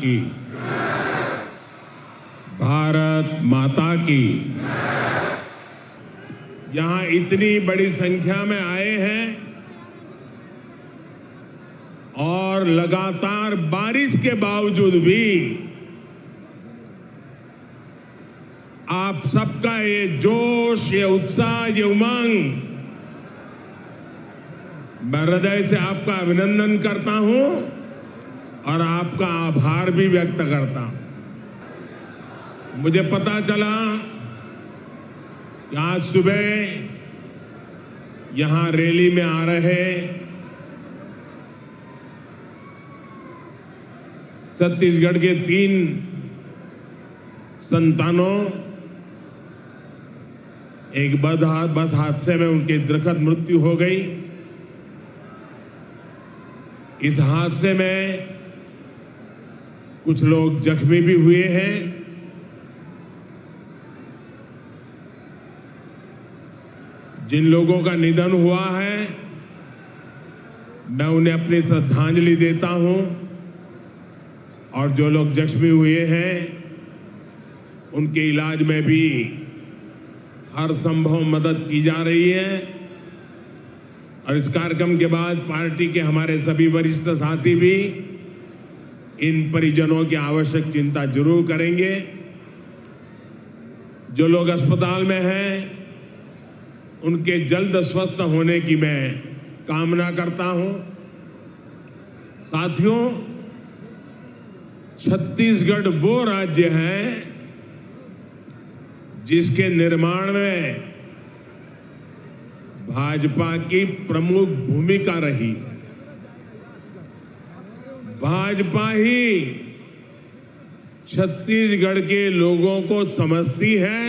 की। भारत माता की। यहां इतनी बड़ी संख्या में आए हैं और लगातार बारिश के बावजूद भी आप सबका ये जोश, ये उत्साह, ये उमंग, मैं हृदय से आपका अभिनंदन करता हूं और आपका आभार भी व्यक्त करता हूं। मुझे पता चला कि आज सुबह यहां रैली में आ रहे छत्तीसगढ़ के 3 संतानों एक बस हादसे में उनकी दुर्घट मृत्यु हो गई। इस हादसे में कुछ लोग जख्मी भी हुए हैं। जिन लोगों का निधन हुआ है, मैं उन्हें अपनी श्रद्धांजलि देता हूं और जो लोग जख्मी हुए हैं उनके इलाज में भी हर संभव मदद की जा रही है। और इस कार्यक्रम के बाद पार्टी के हमारे सभी वरिष्ठ साथी भी इन परिजनों की आवश्यक चिंता जरूर करेंगे। जो लोग अस्पताल में हैं उनके जल्द स्वस्थ होने की मैं कामना करता हूं। साथियों, छत्तीसगढ़ वो राज्य है जिसके निर्माण में भाजपा की प्रमुख भूमिका रही है। भाजपा ही छत्तीसगढ़ के लोगों को समझती है,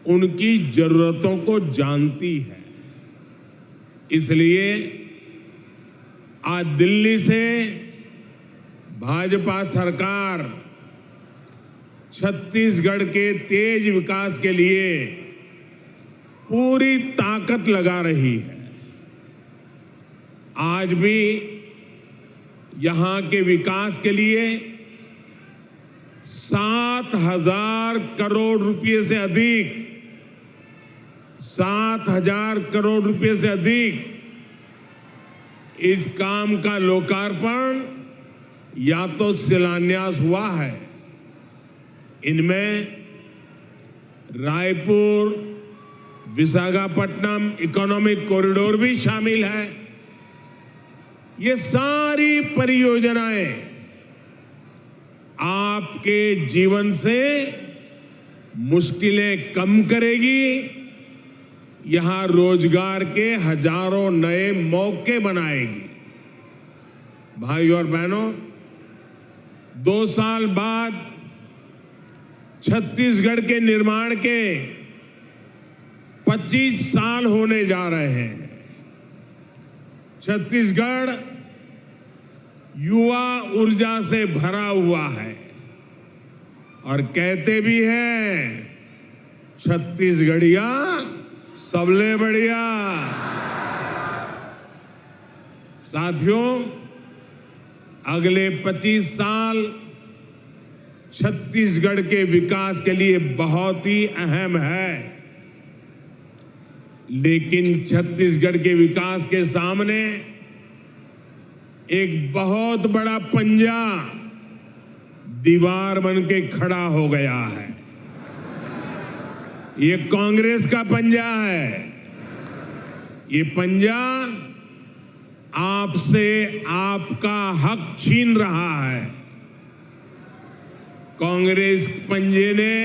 उनकी जरूरतों को जानती है। इसलिए आज दिल्ली से भाजपा सरकार छत्तीसगढ़ के तेज विकास के लिए पूरी ताकत लगा रही है। आज भी यहां के विकास के लिए 7,000 करोड़ रुपए से अधिक 7,000 करोड़ रुपए से अधिक इस काम का लोकार्पण या तो शिलान्यास हुआ है। इनमें रायपुर विशाखापट्टनम इकोनॉमिक कॉरिडोर भी शामिल है। ये सारी परियोजनाएं आपके जीवन से मुश्किलें कम करेगी, यहां रोजगार के हजारों नए मौके बनाएगी। भाइयों और बहनों, 2 साल बाद छत्तीसगढ़ के निर्माण के 25 साल होने जा रहे हैं। छत्तीसगढ़ युवा ऊर्जा से भरा हुआ है और कहते भी हैं छत्तीसगढ़िया सबले बढ़िया। साथियों, अगले 25 साल छत्तीसगढ़ के विकास के लिए बहुत ही अहम है। लेकिन छत्तीसगढ़ के विकास के सामने एक बहुत बड़ा पंजा दीवार बन के खड़ा हो गया है। ये कांग्रेस का पंजा है। ये पंजा आपसे आपका हक छीन रहा है। कांग्रेस पंजे ने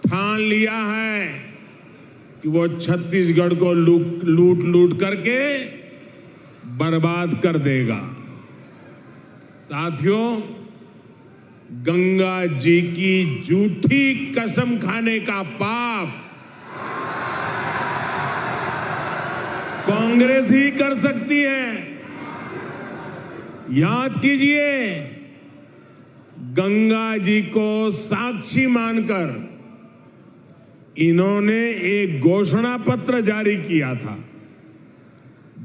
ठान लिया है कि वो छत्तीसगढ़ को लूट करके बर्बाद कर देगा। साथियों, गंगा जी की झूठी कसम खाने का पाप कांग्रेस ही कर सकती है। याद कीजिए, गंगा जी को साक्षी मानकर इन्होंने एक घोषणा पत्र जारी किया था।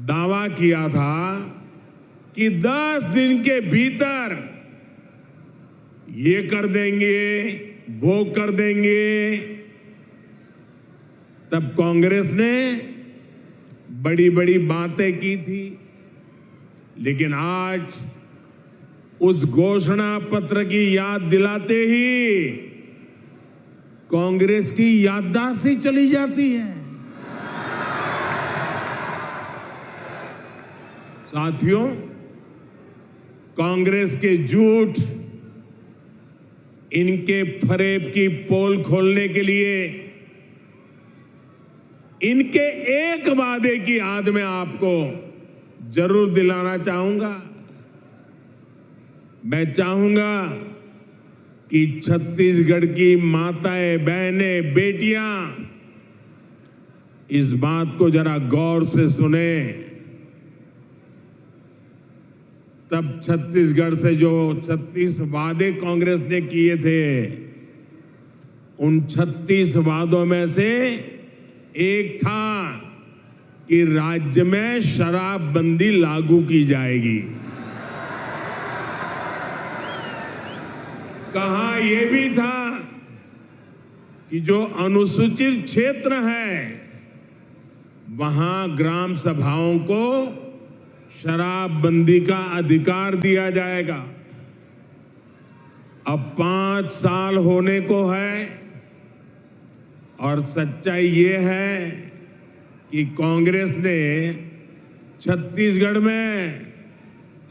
दावा किया था कि 10 दिन के भीतर ये कर देंगे, वो कर देंगे, तब कांग्रेस ने बड़ी बड़ी बातें की थी। लेकिन आज उस घोषणा पत्र की याद दिलाते ही कांग्रेस की याददाश्त ही चली जाती है। साथियों, कांग्रेस के झूठ, इनके फरेब की पोल खोलने के लिए इनके एक वादे की याद मैं आपको जरूर दिलाना चाहूंगा। मैं चाहूंगा कि छत्तीसगढ़ की माताएं, बहनें, बेटियां इस बात को जरा गौर से सुने। तब छत्तीसगढ़ से जो 36 वादे कांग्रेस ने किए थे, उन 36 वादों में से एक था कि राज्य में शराबबंदी लागू की जाएगी। कहा यह भी था कि जो अनुसूचित क्षेत्र है वहां ग्राम सभाओं को शराबबंदी का अधिकार दिया जाएगा। अब 5 साल होने को है और सच्चाई ये है कि कांग्रेस ने छत्तीसगढ़ में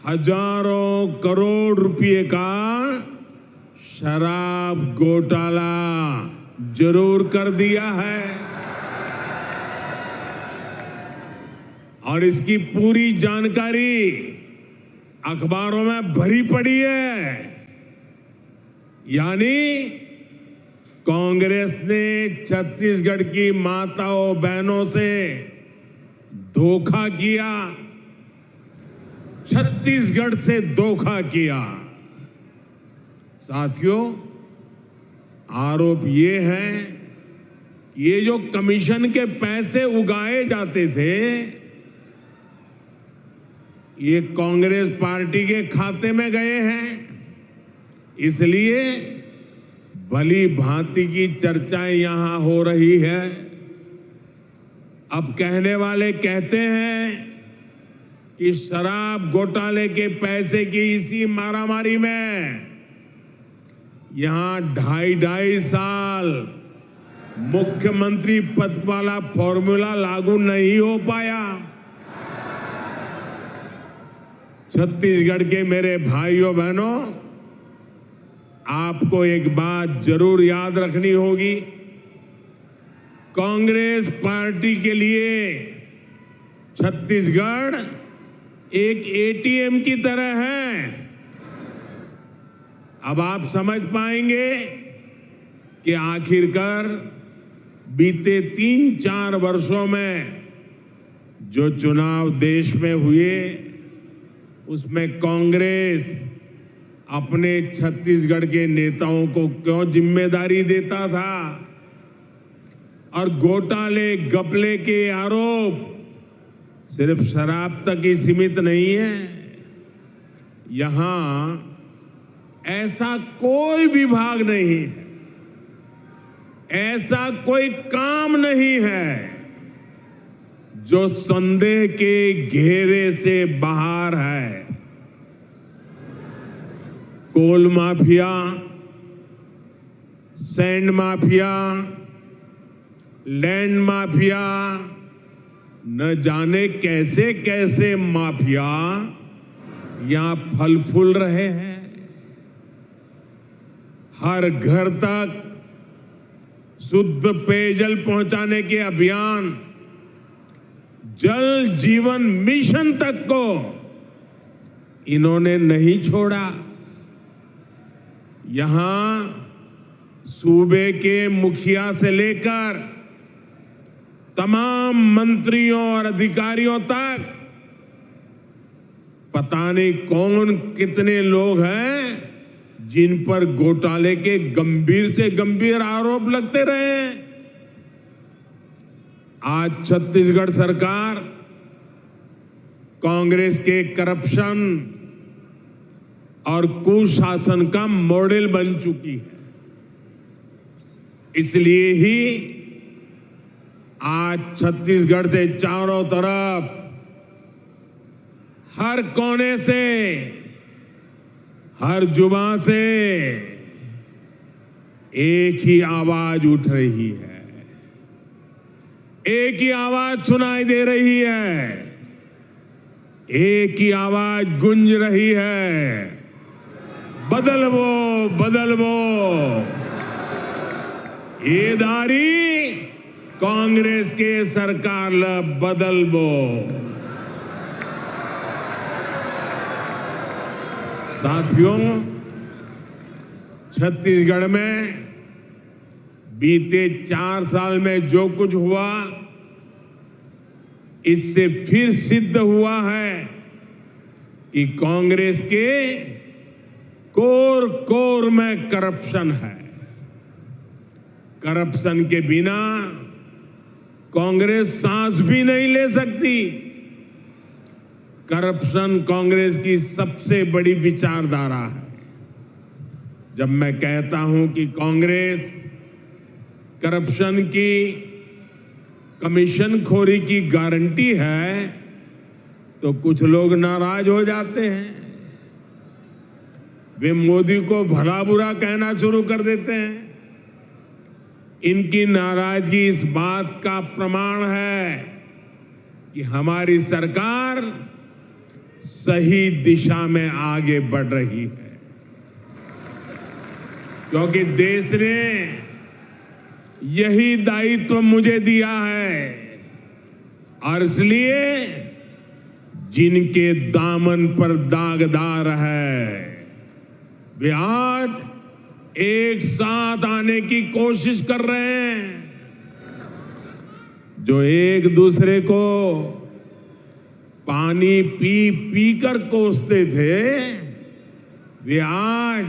हजारों करोड़ रुपए का शराब घोटाला जरूर कर दिया है और इसकी पूरी जानकारी अखबारों में भरी पड़ी है। यानी कांग्रेस ने छत्तीसगढ़ की माताओं बहनों से धोखा किया, छत्तीसगढ़ से धोखा किया। साथियों, आरोप ये है कि ये जो कमीशन के पैसे उगाए जाते थे, ये कांग्रेस पार्टी के खाते में गए हैं। इसलिए भली भांति की चर्चाएं यहां हो रही है। अब कहने वाले कहते हैं कि शराब घोटाले के पैसे की इसी मारामारी में यहां 2.5 साल मुख्यमंत्री पद वाला फॉर्मूला लागू नहीं हो पाया। छत्तीसगढ़ के मेरे भाइयों बहनों, आपको एक बात जरूर याद रखनी होगी। कांग्रेस पार्टी के लिए छत्तीसगढ़ एक एटीएम की तरह है। अब आप समझ पाएंगे कि आखिरकार बीते 3-4 वर्षों में जो चुनाव देश में हुए, उसमें कांग्रेस अपने छत्तीसगढ़ के नेताओं को क्यों जिम्मेदारी देता था और घोटाले घपले के आरोप सिर्फ शराब तक ही सीमित नहीं है। यहां ऐसा कोई विभाग नहीं है, ऐसा कोई काम नहीं है जो संदेह के घेरे से बाहर है। Coal mafia, sand mafia, land mafia, न जाने कैसे कैसे माफिया यहां फल फूल रहे हैं। हर घर तक शुद्ध पेयजल पहुंचाने के अभियान, जल जीवन मिशन तक को इन्होंने नहीं छोड़ा। यहां सूबे के मुखिया से लेकर तमाम मंत्रियों और अधिकारियों तक पता नहीं कौन कितने लोग हैं जिन पर घोटाले के गंभीर से गंभीर आरोप लगते रहे। आज छत्तीसगढ़ सरकार कांग्रेस के करप्शन और कुशासन का मॉडल बन चुकी है। इसलिए ही आज छत्तीसगढ़ से चारों तरफ, हर कोने से, हर जुबान से एक ही आवाज उठ रही है, एक ही आवाज सुनाई दे रही है, एक ही आवाज गूंज रही है, बदलवो बदलवो। ये दारी कांग्रेस के सरकार ल बदलवो। साथियों, छत्तीसगढ़ में बीते 4 साल में जो कुछ हुआ, इससे फिर सिद्ध हुआ है कि कांग्रेस के कोर कोर में करप्शन है। करप्शन के बिना कांग्रेस सांस भी नहीं ले सकती। करप्शन कांग्रेस की सबसे बड़ी विचारधारा है। जब मैं कहता हूं कि कांग्रेस करप्शन की, कमीशन खोरी की गारंटी है, तो कुछ लोग नाराज हो जाते हैं। वे मोदी को भला बुरा कहना शुरू कर देते हैं। इनकी नाराजगी इस बात का प्रमाण है कि हमारी सरकार सही दिशा में आगे बढ़ रही है, क्योंकि देश ने यही दायित्व मुझे दिया है। और इसलिए जिनके दामन पर दागदार है, वे आज एक साथ आने की कोशिश कर रहे हैं। जो एक दूसरे को पानी पी पी कर कोसते थे, वे आज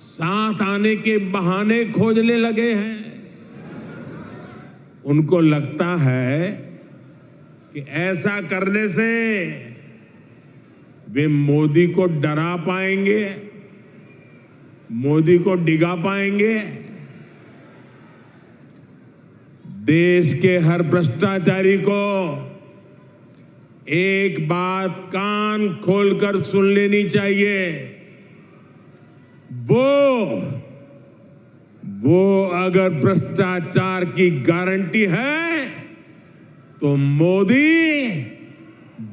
साथ आने के बहाने खोजने लगे हैं। उनको लगता है कि ऐसा करने से वे मोदी को डरा पाएंगे, मोदी को डिगा पाएंगे। देश के हर भ्रष्टाचारी को एक बात कान खोलकर सुन लेनी चाहिए। वो अगर भ्रष्टाचार की गारंटी है, तो मोदी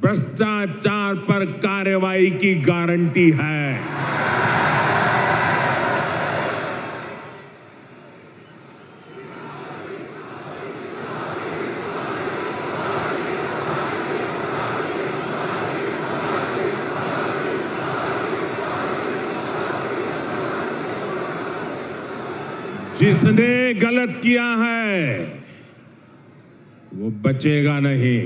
भ्रष्टाचार पर कार्रवाई की गारंटी है। जिसने गलत किया है वो बचेगा नहीं।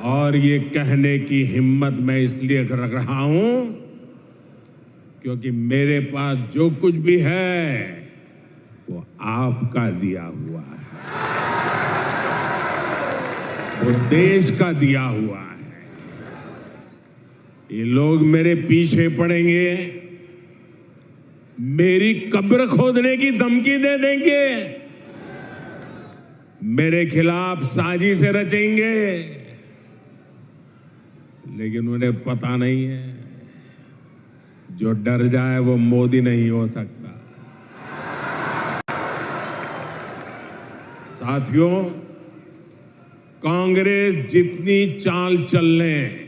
और ये कहने की हिम्मत मैं इसलिए रख रहा हूं क्योंकि मेरे पास जो कुछ भी है वो आपका दिया हुआ है, वो देश का दिया हुआ है। ये लोग मेरे पीछे पड़ेंगे, मेरी कब्र खोदने की धमकी दे देंगे, मेरे खिलाफ साजिश रचेंगे, लेकिन उन्हें पता नहीं है जो डर जाए वो मोदी नहीं हो सकता। साथियों, कांग्रेस जितनी चाल चल ले,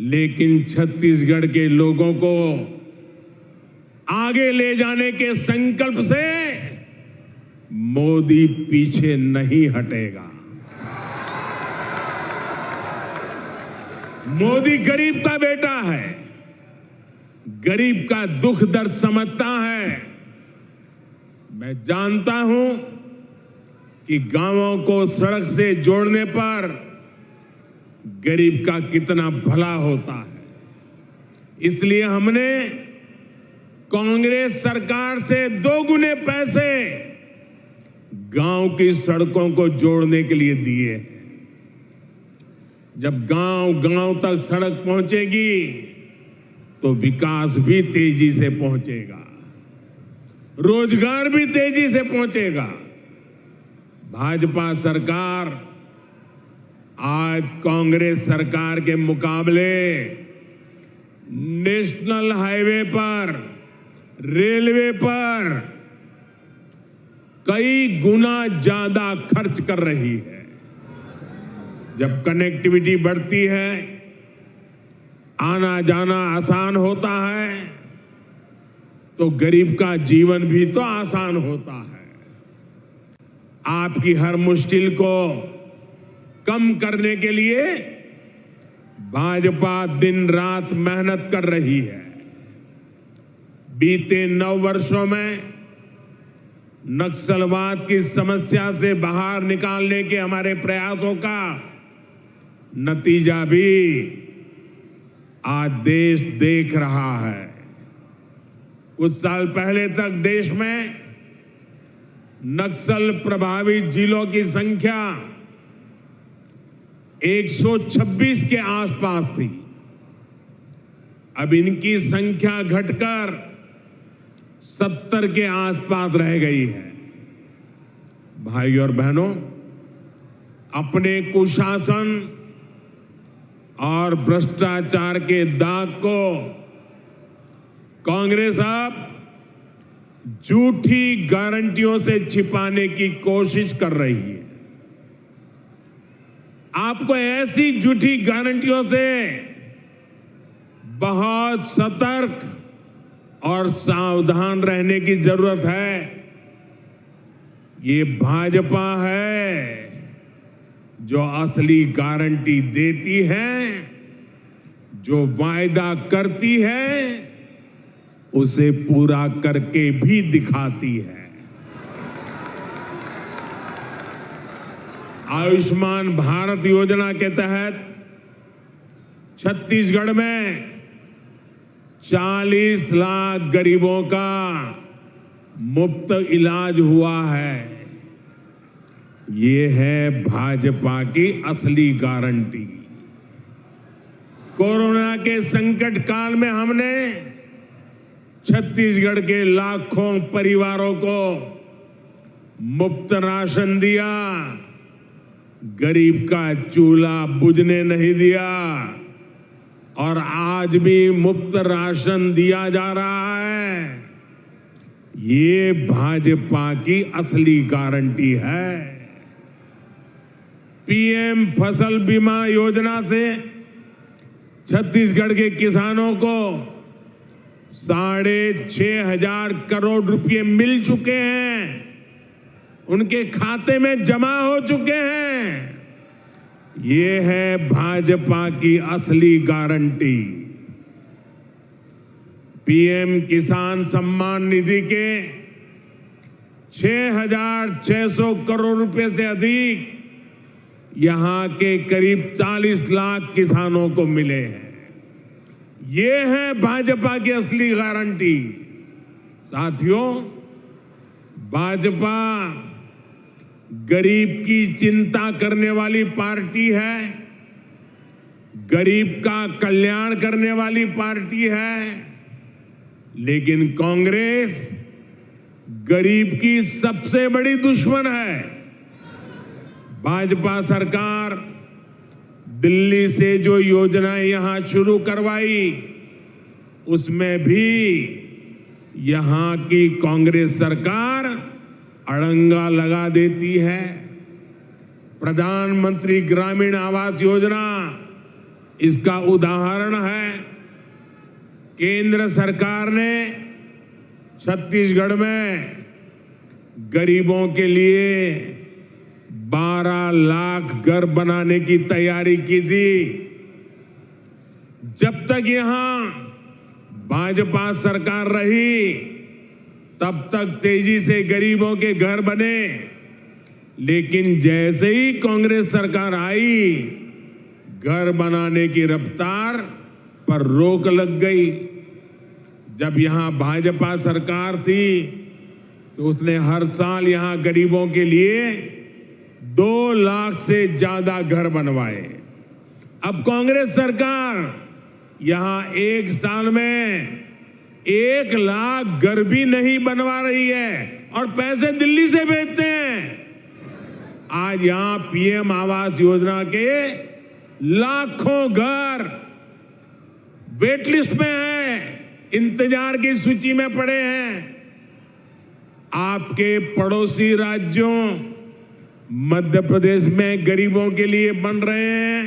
लेकिन छत्तीसगढ़ के लोगों को आगे ले जाने के संकल्प से मोदी पीछे नहीं हटेगा। मोदी गरीब का बेटा है, गरीब का दुख दर्द समझता है। मैं जानता हूं कि गांवों को सड़क से जोड़ने पर गरीब का कितना भला होता है। इसलिए हमने कांग्रेस सरकार से 2 गुने पैसे गांव की सड़कों को जोड़ने के लिए दिए हैं। जब गांव गांव तक सड़क पहुंचेगी तो विकास भी तेजी से पहुंचेगा, रोजगार भी तेजी से पहुंचेगा। भाजपा सरकार आज कांग्रेस सरकार के मुकाबले नेशनल हाईवे पर, रेलवे पर कई गुना ज्यादा खर्च कर रही है। जब कनेक्टिविटी बढ़ती है, आना जाना आसान होता है, तो गरीब का जीवन भी तो आसान होता है। आपकी हर मुश्किल को कम करने के लिए भाजपा दिन रात मेहनत कर रही है। बीते 9 वर्षों में नक्सलवाद की समस्या से बाहर निकालने के हमारे प्रयासों का नतीजा भी आज देश देख रहा है। कुछ साल पहले तक देश में नक्सल प्रभावित जिलों की संख्या 126 के आसपास थी। अब इनकी संख्या घटकर 70 के आसपास रह गई है। भाई और बहनों, अपने कुशासन और भ्रष्टाचार के दाग को कांग्रेस अब झूठी गारंटियों से छिपाने की कोशिश कर रही है। आपको ऐसी झूठी गारंटियों से बहुत सतर्क और सावधान रहने की जरूरत है। ये भाजपा है जो असली गारंटी देती है, जो वायदा करती है उसे पूरा करके भी दिखाती है। आयुष्मान भारत योजना के तहत छत्तीसगढ़ में 40 लाख गरीबों का मुफ्त इलाज हुआ है। ये है भाजपा की असली गारंटी। कोरोना के संकट काल में हमने छत्तीसगढ़ के लाखों परिवारों को मुफ्त राशन दिया, गरीब का चूल्हा बुझने नहीं दिया और आज भी मुफ्त राशन दिया जा रहा है। ये भाजपा की असली गारंटी है। पीएम फसल बीमा योजना से छत्तीसगढ़ के किसानों को 6,500 करोड़ रुपए मिल चुके हैं, उनके खाते में जमा हो चुके हैं। ये है भाजपा की असली गारंटी। पीएम किसान सम्मान निधि के 6,600 करोड़ रुपए से अधिक यहां के करीब 40 लाख किसानों को मिले हैं। ये है भाजपा की असली गारंटी। साथियों, भाजपा गरीब की चिंता करने वाली पार्टी है, गरीब का कल्याण करने वाली पार्टी है, लेकिन कांग्रेस गरीब की सबसे बड़ी दुश्मन है। भाजपा सरकार दिल्ली से जो योजनाएं यहां शुरू करवाई, उसमें भी यहां की कांग्रेस सरकार अड़ंगा लगा देती है। प्रधानमंत्री ग्रामीण आवास योजना इसका उदाहरण है। केंद्र सरकार ने छत्तीसगढ़ में गरीबों के लिए 12 लाख घर बनाने की तैयारी की थी। जब तक यहां भाजपा सरकार रही, तब तक तेजी से गरीबों के घर बने, लेकिन जैसे ही कांग्रेस सरकार आई, घर बनाने की रफ्तार पर रोक लग गई। जब यहां भाजपा सरकार थी तो उसने हर साल यहां गरीबों के लिए 2 लाख से ज्यादा घर बनवाए। अब कांग्रेस सरकार यहां एक साल में 1 लाख घर भी नहीं बनवा रही है और पैसे दिल्ली से भेजते हैं। आज यहां पीएम आवास योजना के लाखों घर वेट लिस्ट में हैं, इंतजार की सूची में पड़े हैं। आपके पड़ोसी राज्यों मध्य प्रदेश में गरीबों के लिए बन रहे हैं,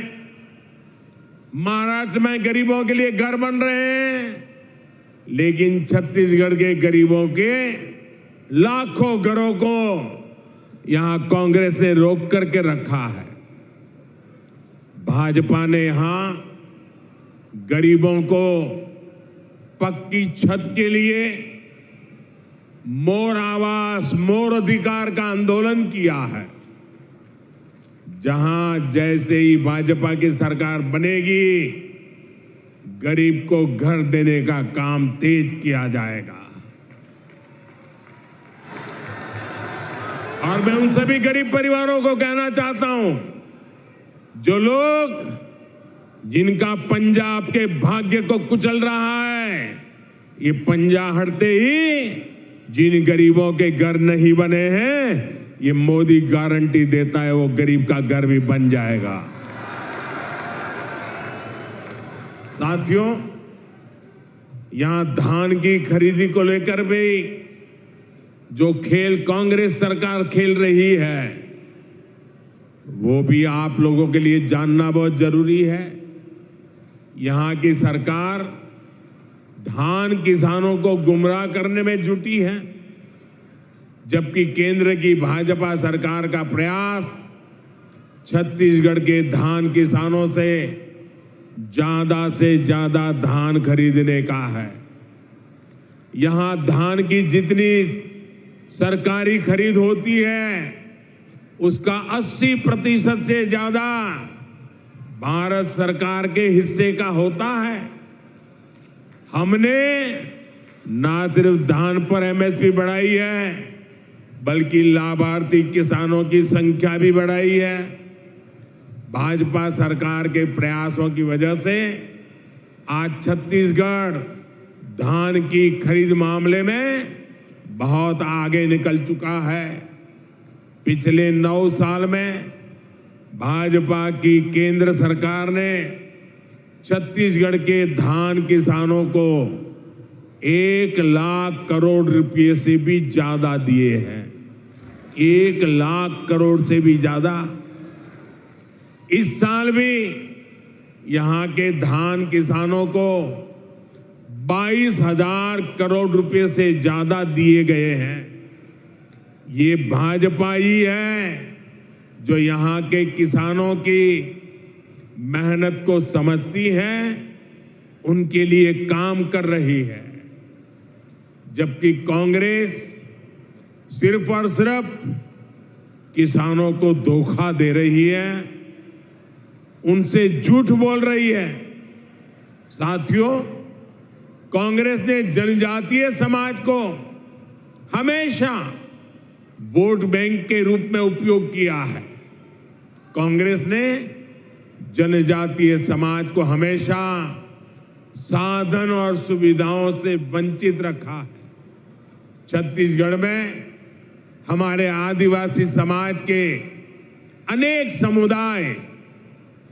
महाराष्ट्र में गरीबों के लिए घर बन रहे हैं, लेकिन छत्तीसगढ़ के गरीबों के लाखों घरों को यहां कांग्रेस ने रोक करके रखा है। भाजपा ने यहां गरीबों को पक्की छत के लिए मोर आवास मोर अधिकार का आंदोलन किया है। जहां जैसे ही भाजपा की सरकार बनेगी, गरीब को घर देने का काम तेज किया जाएगा। और मैं उन सभी गरीब परिवारों को कहना चाहता हूं, जो लोग जिनका पंजा आपके भाग्य को कुचल रहा है, ये पंजा हटते ही जिन गरीबों के घर नहीं बने हैं, ये मोदी गारंटी देता है वो गरीब का घर भी बन जाएगा। साथियों, यहां धान की खरीदी को लेकर भी जो खेल कांग्रेस सरकार खेल रही है, वो भी आप लोगों के लिए जानना बहुत जरूरी है। यहां की सरकार धान किसानों को गुमराह करने में जुटी है, जबकि केंद्र की भाजपा सरकार का प्रयास छत्तीसगढ़ के धान किसानों से ज्यादा धान खरीदने का है। यहां धान की जितनी सरकारी खरीद होती है, उसका 80% से ज्यादा भारत सरकार के हिस्से का होता है। हमने ना सिर्फ धान पर एमएसपी बढ़ाई है, बल्कि लाभार्थी किसानों की संख्या भी बढ़ाई है। भाजपा सरकार के प्रयासों की वजह से आज छत्तीसगढ़ धान की खरीद मामले में बहुत आगे निकल चुका है। पिछले 9 साल में भाजपा की केंद्र सरकार ने छत्तीसगढ़ के धान किसानों को 1 लाख करोड़ रुपए से भी ज्यादा दिए हैं। 1 लाख करोड़ से भी ज्यादा। इस साल भी यहां के धान किसानों को 22,000 करोड़ रुपए से ज्यादा दिए गए हैं। ये भाजपा ही है जो यहां के किसानों की मेहनत को समझती है, उनके लिए काम कर रही है। जबकि कांग्रेस सिर्फ और सिर्फ किसानों को धोखा दे रही है, उनसे झूठ बोल रही है। साथियों, कांग्रेस ने जनजातीय समाज को हमेशा वोट बैंक के रूप में उपयोग किया है। कांग्रेस ने जनजातीय समाज को हमेशा साधन और सुविधाओं से वंचित रखा है। छत्तीसगढ़ में हमारे आदिवासी समाज के अनेक समुदाय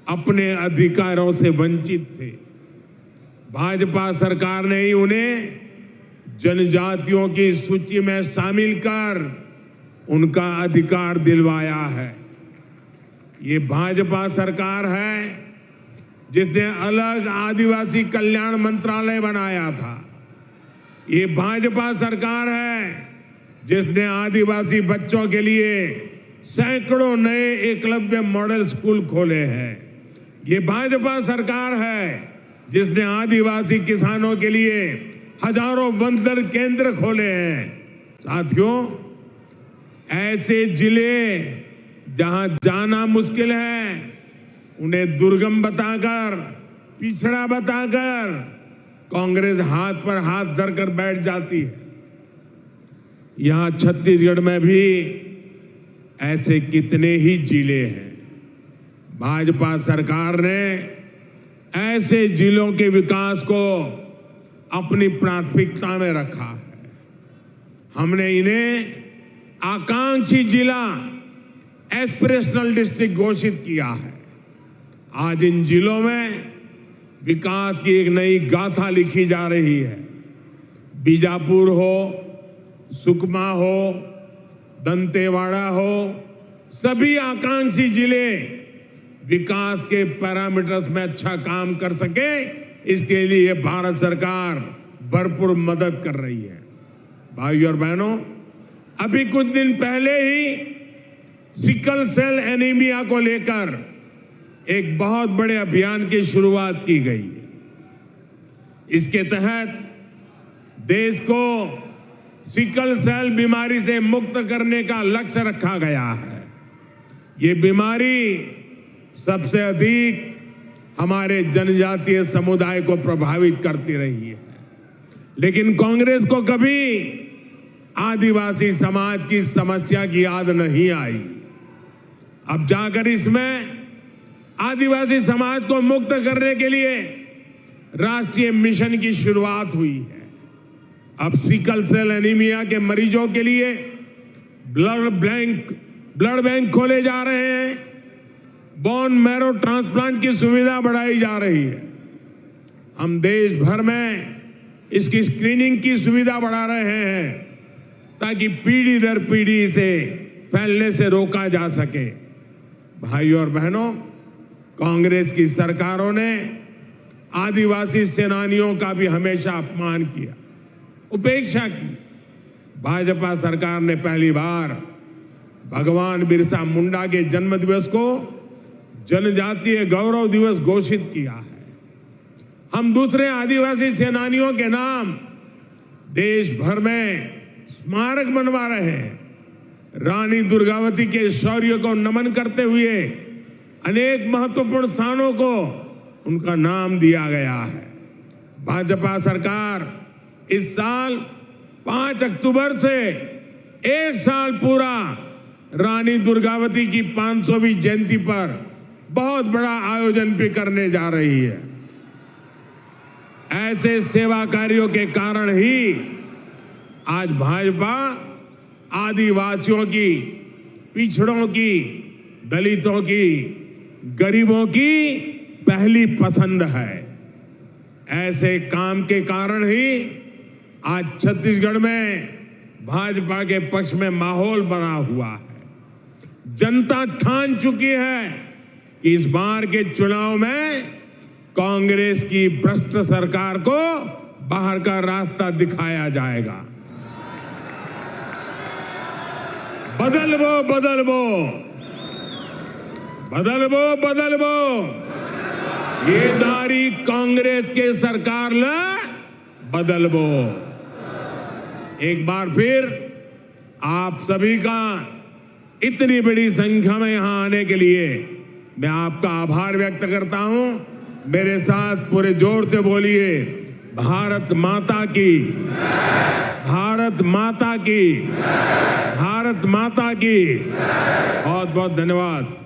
अपने अधिकारों से वंचित थे। भाजपा सरकार ने ही उन्हें जनजातियों की सूची में शामिल कर उनका अधिकार दिलवाया है। ये भाजपा सरकार है जिसने अलग आदिवासी कल्याण मंत्रालय बनाया था। ये भाजपा सरकार है जिसने आदिवासी बच्चों के लिए सैकड़ों नए एकलव्य मॉडल स्कूल खोले हैं। ये भाजपा सरकार है जिसने आदिवासी किसानों के लिए हजारों वंदन केंद्र खोले हैं। साथियों, ऐसे जिले जहां जाना मुश्किल है, उन्हें दुर्गम बताकर, पिछड़ा बताकर कांग्रेस हाथ पर हाथ धरकर बैठ जाती है। यहां छत्तीसगढ़ में भी ऐसे कितने ही जिले हैं। भाजपा सरकार ने ऐसे जिलों के विकास को अपनी प्राथमिकता में रखा है। हमने इन्हें आकांक्षी जिला, एस्पिरेशनल डिस्ट्रिक्ट घोषित किया है। आज इन जिलों में विकास की एक नई गाथा लिखी जा रही है। बीजापुर हो, सुकमा हो, दंतेवाड़ा हो, सभी आकांक्षी जिले विकास के पैरामीटर्स में अच्छा काम कर सके, इसके लिए भारत सरकार भरपूर मदद कर रही है। भाइयों और बहनों, अभी कुछ दिन पहले ही सिकल सेल एनीमिया को लेकर एक बहुत बड़े अभियान की शुरुआत की गई। इसके तहत देश को सिकल सेल बीमारी से मुक्त करने का लक्ष्य रखा गया है। ये बीमारी सबसे अधिक हमारे जनजातीय समुदाय को प्रभावित करती रही है, लेकिन कांग्रेस को कभी आदिवासी समाज की समस्या की याद नहीं आई। अब जाकर इसमें आदिवासी समाज को मुक्त करने के लिए राष्ट्रीय मिशन की शुरुआत हुई है। अब सिकल सेल एनीमिया के मरीजों के लिए ब्लड बैंक खोले जा रहे हैं। बोन मैरो ट्रांसप्लांट की सुविधा बढ़ाई जा रही है। हम देश भर में इसकी स्क्रीनिंग की सुविधा बढ़ा रहे हैं ताकि पीढ़ी दर पीढ़ी इसे फैलने से रोका जा सके। भाइयों और बहनों, कांग्रेस की सरकारों ने आदिवासी सेनानियों का भी हमेशा अपमान किया, उपेक्षा की। भाजपा सरकार ने पहली बार भगवान बिरसा मुंडा के जन्म दिवस को जनजातीय गौरव दिवस घोषित किया है। हम दूसरे आदिवासी सेनानियों के नाम देश भर में स्मारक बनवा रहे हैं। रानी दुर्गावती के शौर्य को नमन करते हुए अनेक महत्वपूर्ण स्थानों को उनका नाम दिया गया है। भाजपा सरकार इस साल 5 अक्टूबर से एक साल पूरा रानी दुर्गावती की 500वीं जयंती पर बहुत बड़ा आयोजन भी करने जा रही है। ऐसे सेवा कार्यों के कारण ही आज भाजपा आदिवासियों की, पिछड़ों की, दलितों की, गरीबों की पहली पसंद है। ऐसे काम के कारण ही आज छत्तीसगढ़ में भाजपा के पक्ष में माहौल बना हुआ है। जनता ठान चुकी है कि इस बार के चुनाव में कांग्रेस की भ्रष्ट सरकार को बाहर का रास्ता दिखाया जाएगा। बदलबो बदलबो बदलबो बदलबो, ये दारी कांग्रेस के सरकार ला बदलबो। एक बार फिर आप सभी का इतनी बड़ी संख्या में यहां आने के लिए मैं आपका आभार व्यक्त करता हूं। मेरे साथ पूरे जोर से बोलिए, भारत माता की, भारत माता की, भारत माता की। बहुत बहुत धन्यवाद।